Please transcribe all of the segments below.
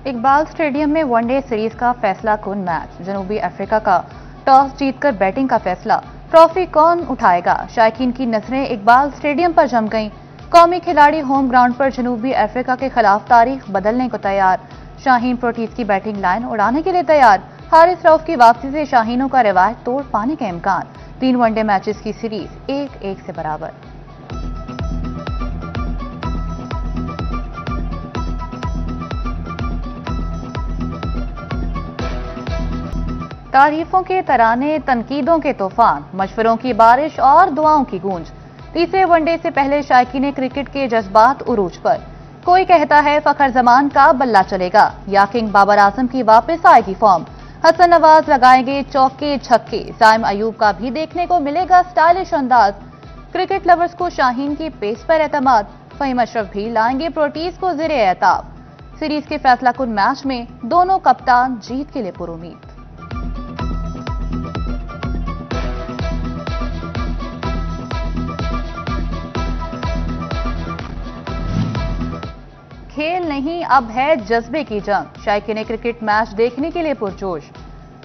Iqbal stadium में one day series का फैसला कुन मैच। जनूबी अफ्रीका का टॉस जीतकर बैटिंग का फैसला। ट्रॉफी कौन उठाएगा? शायकीन की नजरें इकबाल स्टेडियम पर जम गईं। कौमी खिलाड़ी होम ग्राउंड पर जनूबी अफ्रीका के खिलाफ तारीख बदलने को तैयार। शाहीन प्रोटीज की बैटिंग लाइन उड़ाने के लिए तैयार। हारिस रऊफ की वापसी से शाहीनों का रिवायत तोड़ पाने का इम्कान। 3 वनडे मैचेस की सीरीज 1-1 से बराबर। तारीफों के तराने, तनकीदों के तूफान, मशवरों की बारिश और दुआओं की गूंज। तीसरे वनडे से पहले शायकीन क्रिकेट के जज्बात उरूज पर। कोई कहता है फखर जमान का बल्ला चलेगा या किंग बाबर आजम की वापस आएगी फॉर्म। हसन नवाज लगाएंगे चौके छक्के। साइम अयूब का भी देखने को मिलेगा स्टाइलिश अंदाज। क्रिकेट लवर्स को शाहीन की पेस पर एतमाद। फहीम अशरफ भी लाएंगे प्रोटीज को ज़ेरे एताब। सीरीज के फैसला कुन मैच में दोनों कप्तान जीत के लिए पुरुमीद। खेल नहीं, अब है जज्बे की जंग। शायकीन क्रिकेट मैच देखने के लिए पुरजोश।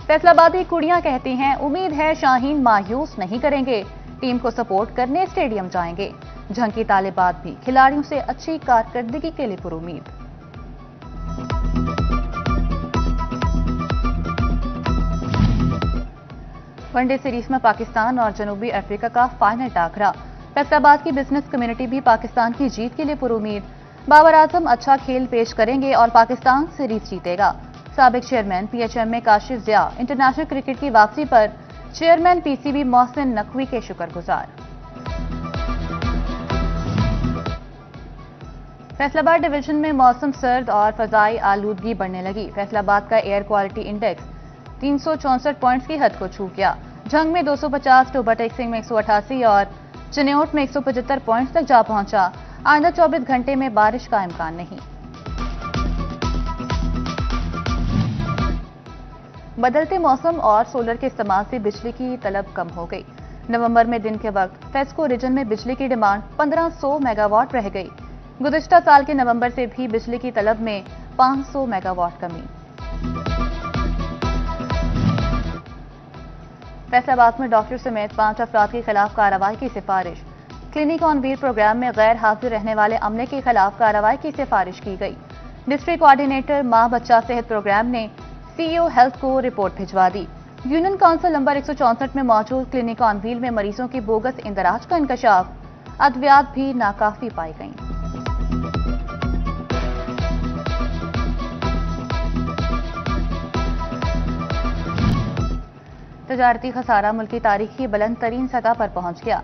फैसलाबादी कुड़ियां कहती हैं उम्मीद है शाहीन मायूस नहीं करेंगे। टीम को सपोर्ट करने स्टेडियम जाएंगे। जंग की तालिबात भी खिलाड़ियों से अच्छी कारकर्दगी के लिए पुरुमीद। वनडे सीरीज में पाकिस्तान और जनूबी अफ्रीका का फाइनल टाकरा। फैसलाबाद की बिजनेस कम्युनिटी भी पाकिस्तान की जीत के लिए पुरुमीद। बाबर आजम अच्छा खेल पेश करेंगे और पाकिस्तान सीरीज जीतेगा। साबिक चेयरमैन पीएचएम में काशिफ जिया इंटरनेशनल क्रिकेट की वापसी पर चेयरमैन पीसीबी मोहसिन नकवी के शुक्रगुजार। फैसलाबाद डिवीजन में मौसम सर्द और फजाई आलूदगी बढ़ने लगी। फैसलाबाद का एयर क्वालिटी इंडेक्स 364 पॉइंट्स की हद को छू गया। झंग में 250, टोबा टेक्सिंग में 188 और चिन्योट में 175 पॉइंट्स तक जा पहुंचा। आइंदा 24 घंटे में बारिश का इम्कान नहीं। बदलते मौसम और सोलर के इस्तेमाल से बिजली की तलब कम हो गई। नवंबर में दिन के वक्त फेस्को रीजन में बिजली की डिमांड 1500 मेगावाट रह गई। गुज़िश्ता साल के नवंबर से भी बिजली की तलब में 500 मेगावाट कमी। फैसलाबाद में डॉक्टर समेत 5 अफराद के खिलाफ कार्रवाई की सिफारिश। क्लिनिक ऑन व्हील प्रोग्राम में गैर हाजिर रहने वाले अमले के खिलाफ कार्रवाई की सिफारिश की गई। डिस्ट्रिक्ट कोऑर्डिनेटर मां बच्चा सेहत प्रोग्राम ने सीईओ हेल्थ को रिपोर्ट भिजवा दी। यूनियन काउंसिल नंबर 164 में मौजूद क्लिनिक ऑन व्हील में मरीजों की बोगस इंदराज का इंकशाफ। अद्वियात भी नाकाफी पाई गई। तजारती खसारा मुल्क की तारीख की बुलंद तरीन सतह पर पहुंच गया।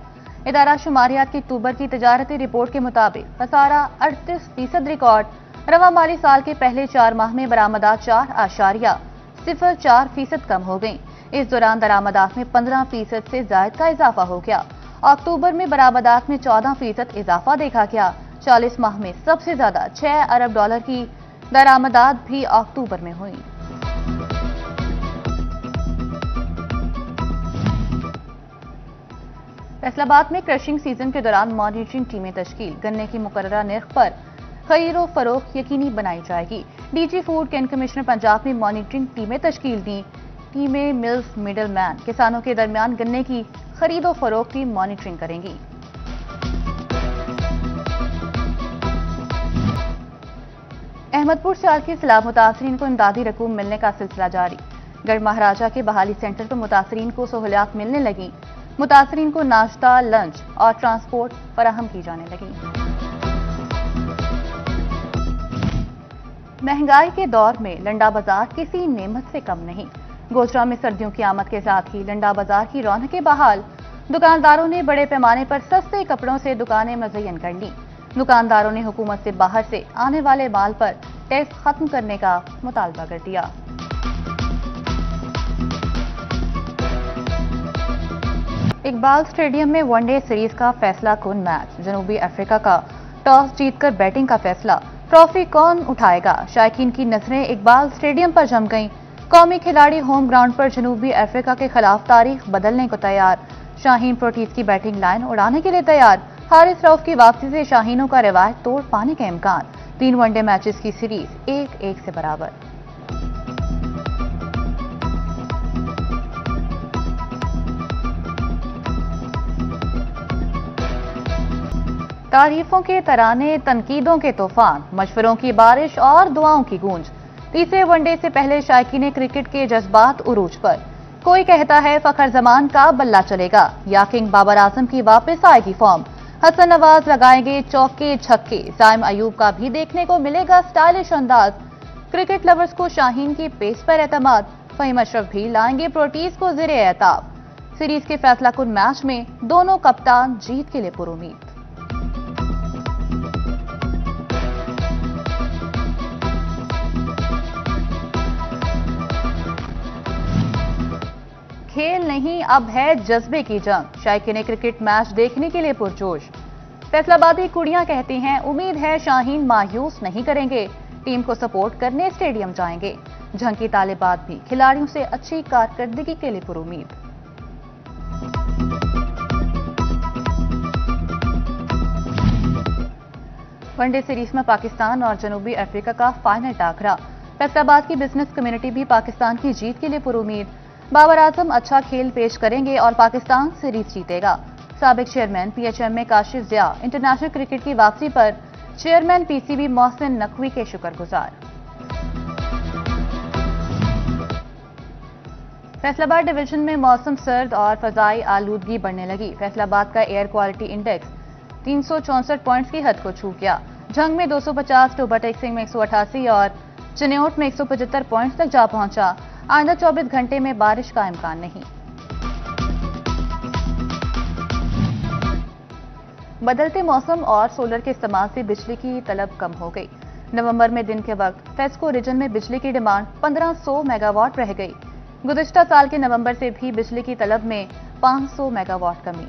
इदारा शुमारियात की अक्टूबर की तजारती रिपोर्ट के मुताबिक खसारा 38% रिकॉर्ड। रवा माली साल के पहले 4 माह में बरामदात 4.04% कम हो गई। इस दौरान दरामदात में 15% से ज्यादा का इजाफा हो गया। अक्टूबर में बरामदात में 14% इजाफा देखा गया। 40 माह में सबसे ज्यादा $6 अरब की दरामदात भी अक्टूबर में हुई। फैसलाबाद में क्रशिंग सीजन के दौरान मॉनिटरिंग टीमें तश्कील। गन्ने की मुकर्ररा निर्ख पर खरीदो फरोख्त यकीनी बनाई जाएगी। डीजी फूड कैंट कमिश्नर पंजाब ने मॉनिटरिंग टीमें तश्कील दी। टीमें मिल्स मिडल मैन किसानों के दरमियान गन्ने की खरीदो फरोख्त की मॉनिटरिंग करेंगी। अहमदपुर से की सैलाब मुतासरीन को इमदादी रकूम मिलने का सिलसिला जारी। गढ़ महाराजा के बहाली सेंटर पर मुतासरीन को सहूलियात मिलने लगी। मुतासरीन को नाश्ता, लंच और ट्रांसपोर्ट फराहम की जाने लगी। महंगाई के दौर में लंडा बाजार किसी नेमत से कम नहीं। गोजरा में सर्दियों की आमद के साथ ही लंडा बाजार की रौनकें बहाल। दुकानदारों ने बड़े पैमाने पर सस्ते कपड़ों से दुकानें मुज़य्यन कर ली। दुकानदारों ने हुकूमत से बाहर से आने वाले माल पर टैक्स खत्म करने का मुतालबा कर दिया। इकबाल स्टेडियम में वनडे सीरीज का फैसला कुन मैच। जनूबी अफ्रीका का टॉस जीतकर बैटिंग का फैसला। ट्रॉफी कौन उठाएगा? शायकीन की नजरें इकबाल स्टेडियम पर जम गईं। कौमी खिलाड़ी होम ग्राउंड पर जनूबी अफ्रीका के खिलाफ तारीख बदलने को तैयार। शाहीन प्रोटीज की बैटिंग लाइन उड़ाने के लिए तैयार। हारिस रऊफ की वापसी से शाहीनों का रिवायत तोड़ पाने का इम्कान। 3 वनडे मैचेस की सीरीज 1-1 से बराबर। तारीफों के तराने, तनकीदों के तूफान, मशवरों की बारिश और दुआओं की गूंज। तीसरे वनडे से पहले शायकीन क्रिकेट के जज्बात उरूज पर। कोई कहता है फखर जमान का बल्ला चलेगा या किंग बाबर आजम की वापस आएगी फॉर्म। हसन नवाज लगाएंगे चौके छक्के, जाइम अयूब का भी देखने को मिलेगा स्टाइलिश अंदाज। क्रिकेट लवर्स को शाहीन की पेस पर एतमाद, फहीम अशरफ भी लाएंगे प्रोटीज को ज़ेरे एताब। सीरीज के फैसला कुन मैच में दोनों कप्तान जीत के लिए पुरुमीद। खेल नहीं अब है जज्बे की जंग, शायकीन क्रिकेट मैच देखने के लिए पुरजोश। फैसलाबादी कुड़ियां कहती हैं उम्मीद है शाहीन मायूस नहीं करेंगे, टीम को सपोर्ट करने स्टेडियम जाएंगे। जंग की तालिबात भी खिलाड़ियों से अच्छी कारकर्दगी के लिए पुरुमीद। वनडे सीरीज में पाकिस्तान और जनूबी अफ्रीका का फाइनल टाकरा। फैसलाबाद की बिजनेस कम्युनिटी भी पाकिस्तान की जीत के लिए पुरुमीद। बाबर आजम अच्छा खेल पेश करेंगे और पाकिस्तान सीरीज जीतेगा। साबिक चेयरमैन पीएचएम काशिफ जिया इंटरनेशनल क्रिकेट की वापसी पर चेयरमैन पीसीबी मोहसिन नकवी के शुक्रगुजार। फैसलाबाद डिवीजन में मौसम सर्द और फजाई आलूदगी बढ़ने लगी। फैसलाबाद का एयर क्वालिटी इंडेक्स 364 पॉइंट्स की हद को छू गया। झंग में 250, टोबाटेक सिंह में 188 और चिन्योट में 175 पॉइंट्स तक जा पहुंचा। आइंदा 24 घंटे में बारिश का इम्कान नहीं। बदलते मौसम और सोलर के इस्तेमाल से बिजली की तलब कम हो गई। नवंबर में दिन के वक्त फेस्को रीजन में बिजली की डिमांड 1500 मेगावाट रह गई। गुज़िश्ता साल के नवंबर से भी बिजली की तलब में 500 मेगावाट कमी।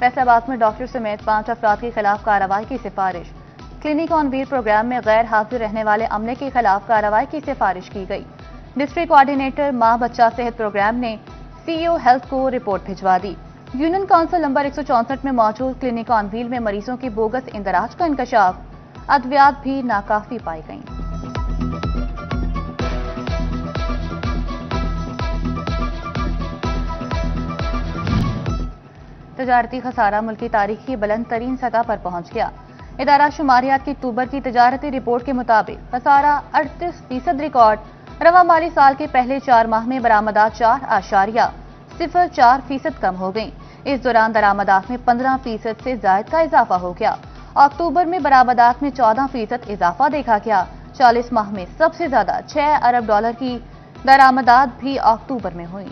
फैसलाबाद में डॉक्टर समेत 5 अफराद के खिलाफ कार्रवाई की सिफारिश। क्लिनिक ऑन व्हील प्रोग्राम में गैर हाजिर रहने वाले अमले के खिलाफ कार्रवाई की सिफारिश की गई। डिस्ट्रिक्ट कोऑर्डिनेटर मां बच्चा सेहत प्रोग्राम ने सीईओ हेल्थ को रिपोर्ट भिजवा दी। यूनियन काउंसिल नंबर 164 में मौजूद क्लिनिक ऑन व्हील में मरीजों की बोगस इंदराज का इंकशाफ। अद्वियात भी नाकाफी पाई गईं। तजारती खसारा मुल्क की तारीख की बुलंद तरीन सतह पर पहुंच गया। इदारा शुमारियात की अक्टूबर की तजारती रिपोर्ट के मुताबिक खसारा 38% रिकॉर्ड। रवा माली साल के पहले 4 माह में बरामदात 4.04% कम हो गई। इस दौरान दरामदात में 15% से ज्यादा का इजाफा हो गया। अक्टूबर में बरामदात में 14% इजाफा देखा गया। 40 माह में सबसे ज्यादा $6 अरब की दरामदात भी अक्टूबर में हुई।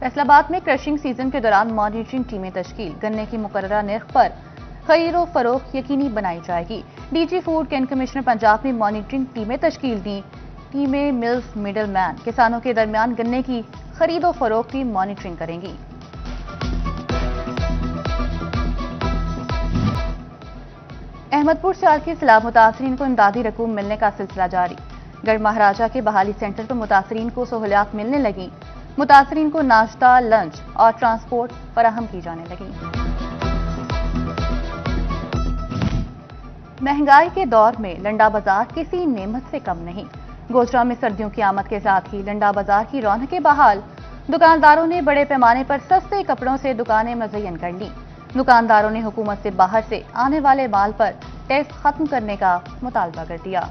फैसलाबाद में क्रशिंग सीजन के दौरान मॉनिटरिंग टीमें तश्कील। गन्ने की मुकर्ररा निर्ख पर खरीदो फरोख्त यकीनी बनाई जाएगी। डीजी फूड कैंट कमिश्नर पंजाब ने मॉनिटरिंग टीमें तश्कील दी। टीमें मिल्स मिडल मैन किसानों के दरमियान गन्ने की खरीदो फरोख्त की मॉनिटरिंग करेंगी। अहमदपुर सियाल की सैलाब मुतासरीन को इमदादी रकूम मिलने का सिलसिला जारी। गढ़ महाराजा के बहाली सेंटर पर मुतासरीन को सहूलियात मिलने लगी। मुतासरीन को नाश्ता, लंच और ट्रांसपोर्ट फराहम की जाने लगी। महंगाई के दौर में लंडा बाजार किसी नेमत से कम नहीं। गोजरा में सर्दियों की आमद के साथ ही लंडा बाजार की रौनकें बहाल। दुकानदारों ने बड़े पैमाने पर सस्ते कपड़ों से दुकानें मुज़य्यन कर ली। दुकानदारों ने हुकूमत से बाहर से आने वाले माल पर टैक्स खत्म करने का मुतालबा कर दिया।